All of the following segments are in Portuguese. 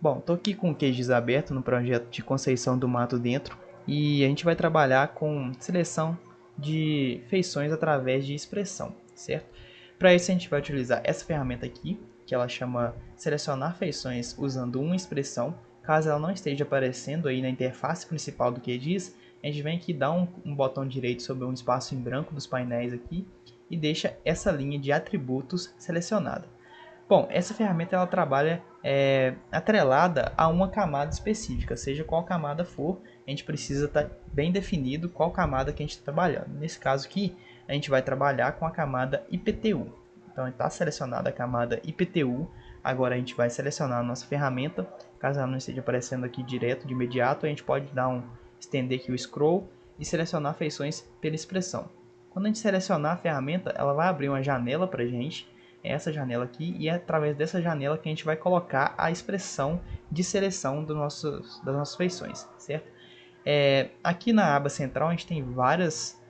Bom, estou aqui com o QGIS aberto no projeto de Conceição do Mato Dentro e a gente vai trabalhar com seleção de feições através de expressão, certo? Para isso a gente vai utilizar essa ferramenta aqui, que ela chama Selecionar Feições usando uma expressão. Caso ela não esteja aparecendo aí na interface principal do QGIS, a gente vem aqui dar um botão direito sobre um espaço em branco dos painéis aqui e deixa essa linha de atributos selecionada. Bom, essa ferramenta ela trabalha atrelada a uma camada específica, seja qual camada for, a gente precisa estar bem definido qual camada que a gente está trabalhando. Nesse caso aqui, a gente vai trabalhar com a camada IPTU. Então, está selecionada a camada IPTU, agora a gente vai selecionar a nossa ferramenta, caso ela não esteja aparecendo aqui direto, de imediato, a gente pode estender aqui o scroll e selecionar feições pela expressão. Quando a gente selecionar a ferramenta, ela vai abrir uma janela para a gente, essa janela aqui, e é através dessa janela que a gente vai colocar a expressão de seleção das nossas feições, certo? Aqui na aba central a gente tem várias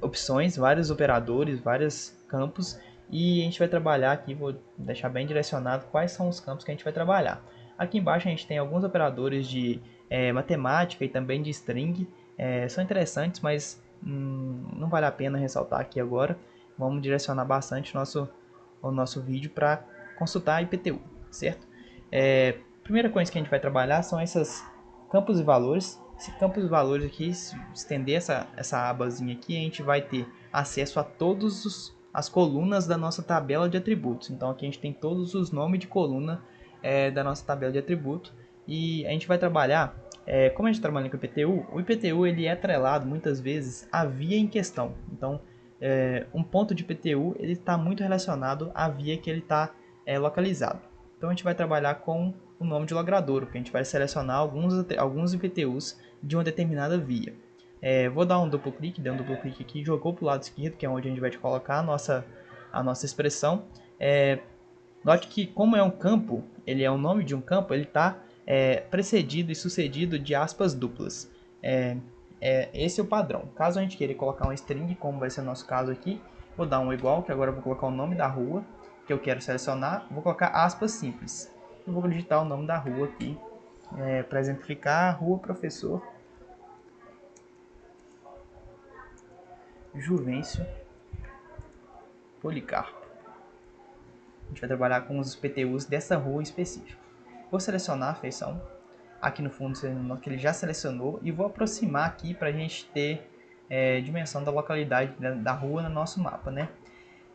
opções, vários operadores, vários campos, e a gente vai trabalhar aqui, vou deixar bem direcionado quais são os campos que a gente vai trabalhar. Aqui embaixo a gente tem alguns operadores de matemática e também de string, são interessantes, mas não vale a pena ressaltar aqui agora. Vamos direcionar bastante o nosso vídeo para consultar a IPTU, certo? Primeira coisa que a gente vai trabalhar são esses campos e valores. Esse campos e valores aqui, se estender essa abazinha aqui, a gente vai ter acesso a todas as colunas da nossa tabela de atributos. Então aqui a gente tem todos os nomes de coluna da nossa tabela de atributo. E a gente vai trabalhar, como a gente trabalha com o IPTU, o IPTU ele é atrelado muitas vezes à via em questão. Então um ponto de IPTU está muito relacionado à via que ele está localizado. Então a gente vai trabalhar com o nome de logradouro, que a gente vai selecionar alguns IPTUs de uma determinada via. Vou dar um duplo clique, dei um duplo clique aqui, jogou para o lado esquerdo, que é onde a gente vai colocar a nossa expressão. Note que como é um campo, ele é o nome de um campo, ele está precedido e sucedido de aspas duplas. Esse é o padrão. Caso a gente queira colocar uma string, como vai ser o nosso caso aqui, vou dar um igual, que agora eu vou colocar o nome da rua, que eu quero selecionar, vou colocar aspas simples. Eu vou digitar o nome da rua aqui, para exemplificar, Rua Professor Juvencio Policarpo. A gente vai trabalhar com os PTUs dessa rua específica. Vou selecionar a feição, aqui no fundo que ele já selecionou, e vou aproximar aqui para a gente ter dimensão da localidade da rua no nosso mapa, né?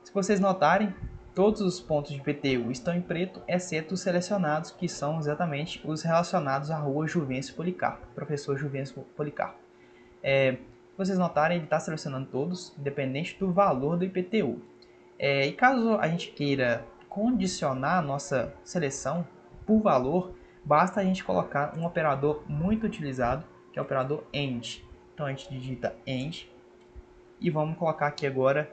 Se vocês notarem, todos os pontos de PTU estão em preto, exceto os selecionados, que são exatamente os relacionados à rua Juvencio Policarpo, professor Juvencio Policarpo. Se vocês notarem, ele está selecionando todos, independente do valor do IPTU. E caso a gente queira condicionar a nossa seleção por valor, basta a gente colocar um operador muito utilizado, que é o operador AND. Então a gente digita AND e vamos colocar aqui agora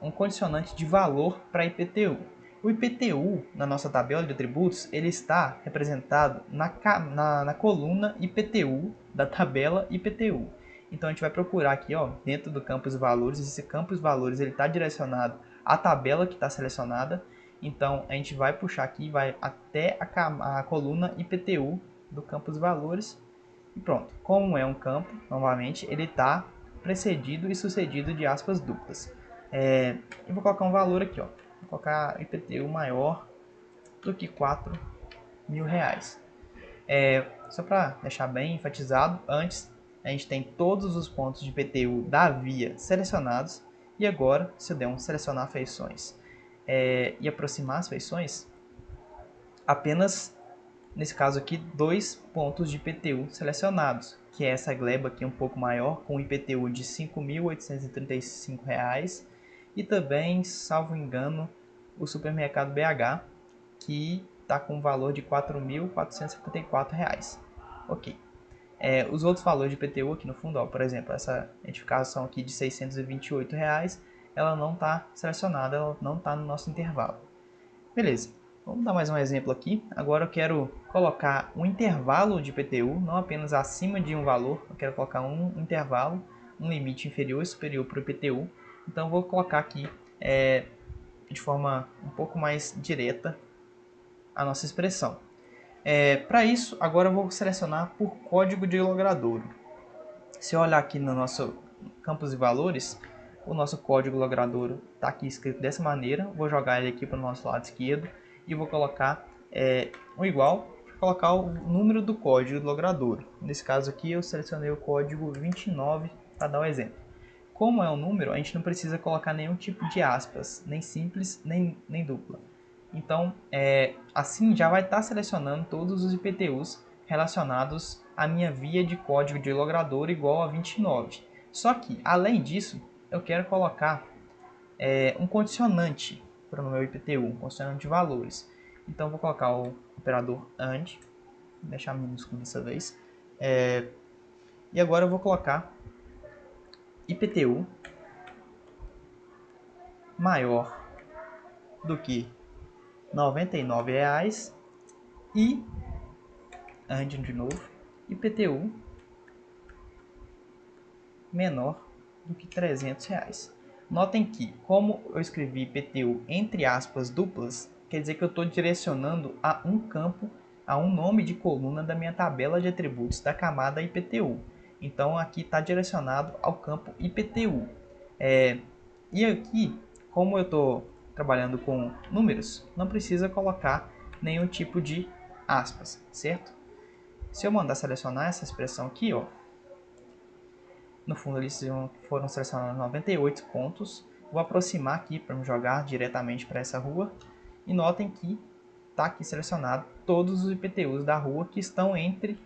um condicionante de valor para IPTU. O IPTU, na nossa tabela de atributos, ele está representado na coluna IPTU da tabela IPTU. Então a gente vai procurar aqui, ó, dentro do campus valores. Esse campus valores ele está direcionado à tabela que está selecionada. Então a gente vai puxar aqui, vai até a coluna IPTU do campus valores e pronto. Como é um campo, novamente, ele está precedido e sucedido de aspas duplas. Eu vou colocar um valor aqui, ó. Vou colocar IPTU maior do que R$ 4.000. Só para deixar bem enfatizado, antes a gente tem todos os pontos de IPTU da via selecionados. E agora, se eu der um selecionar feições e aproximar as feições, apenas nesse caso aqui, 2 pontos de IPTU selecionados, que é essa gleba aqui um pouco maior, com IPTU de R$ 5.835, e também, salvo engano, o supermercado BH, que está com um valor de R$ 4.474. Ok. Os outros valores de IPTU aqui no fundo, ó, por exemplo, essa identificação aqui de R$ 628, ela não está selecionada, ela não está no nosso intervalo. Beleza. Vamos dar mais um exemplo aqui. Agora eu quero colocar um intervalo de IPTU, não apenas acima de um valor, eu quero colocar um intervalo, um limite inferior e superior para o IPTU. Então eu vou colocar aqui de forma um pouco mais direta a nossa expressão. Para isso, agora eu vou selecionar por código de logradouro. Se eu olhar aqui no nosso campos de valores, o nosso código logradouro está aqui escrito dessa maneira. Vou jogar ele aqui para o nosso lado esquerdo e vou colocar um igual, colocar o número do código do logradouro. Nesse caso aqui eu selecionei o código 29 para dar um exemplo. Como é um número, a gente não precisa colocar nenhum tipo de aspas, nem simples, nem dupla. Então, assim já vai estar selecionando todos os IPTUs relacionados à minha via de código de logradouro igual a 29. Só que, além disso, eu quero colocar um condicionante para o meu IPTU, um condicionante de valores. Então, vou colocar o operador AND, vou deixar minúsculo dessa vez. E agora eu vou colocar IPTU maior do que R$ 99 e AND de novo, IPTU menor do que R$ 300. Notem que, como eu escrevi IPTU entre aspas duplas, quer dizer que eu estou direcionando a um campo, a um nome de coluna da minha tabela de atributos da camada IPTU. Então aqui está direcionado ao campo IPTU. E aqui, como eu estou trabalhando com números, não precisa colocar nenhum tipo de aspas, certo? Se eu mandar selecionar essa expressão aqui, ó, no fundo eles foram selecionados 98 pontos. Vou aproximar aqui para me jogar diretamente para essa rua. E notem que está aqui selecionado todos os IPTUs da rua que estão entre R$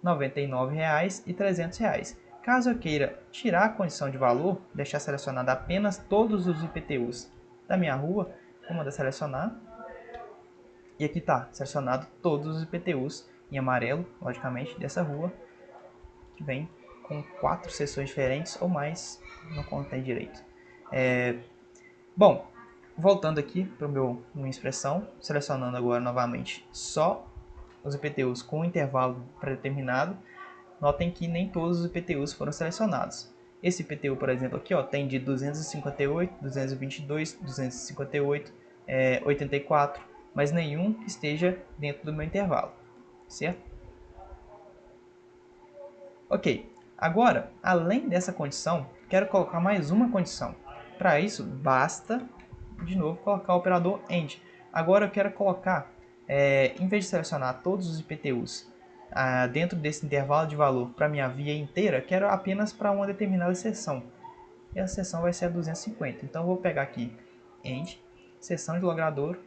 99 e R$ 300. Caso eu queira tirar a condição de valor, deixar selecionado apenas todos os IPTUs da minha rua, vou mandar selecionar. E aqui está selecionado todos os IPTUs em amarelo, logicamente, dessa rua, que vem com 4 seções diferentes ou mais, não contém direito. Bom, voltando aqui para minha expressão, selecionando agora novamente só os IPTUs com intervalo pré-determinado. Notem que nem todos os IPTUs foram selecionados. Esse IPTU, por exemplo, aqui ó, tem de 258, 222, 258, 84, mas nenhum que esteja dentro do meu intervalo, certo? Ok, agora, além dessa condição, quero colocar mais uma condição. Para isso, basta, de novo, colocar o operador AND. Agora eu quero colocar, em vez de selecionar todos os IPTUs dentro desse intervalo de valor para minha via inteira, quero apenas para uma determinada seção. E a seção vai ser a 250. Então eu vou pegar aqui AND, seção de logradouro,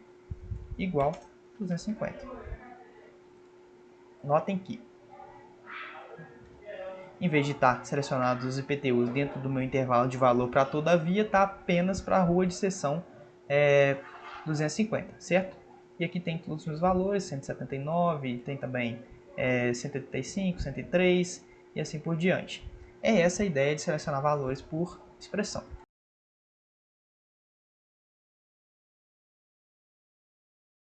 igual 250. Notem que, em vez de estar selecionados os IPTUs dentro do meu intervalo de valor para toda a via, está apenas para a rua de seção 250, certo? E aqui tem todos os meus valores, 179, tem também 185, 103 e assim por diante. É essa a ideia de selecionar valores por expressão.